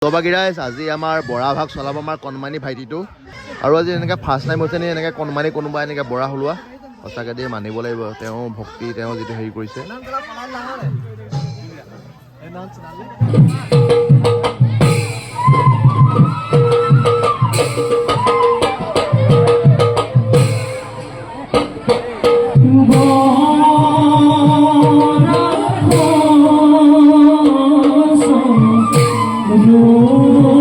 বাগিৰাইজ আজি আমাৰ বৰা ভাগ চলাব আমাৰ কণমানি ভাইটিটো আৰু আজি এনেকৈ ফাৰ্ষ্ট টাইম হৈছে নি এনেকৈ কণমানি কোনোবা এনেকৈ বৰা হলোৱা সঁচাকৈ দেই মানিব লাগিব তেওঁ ভক্তি তেওঁ যিটো হেৰি কৰিছে No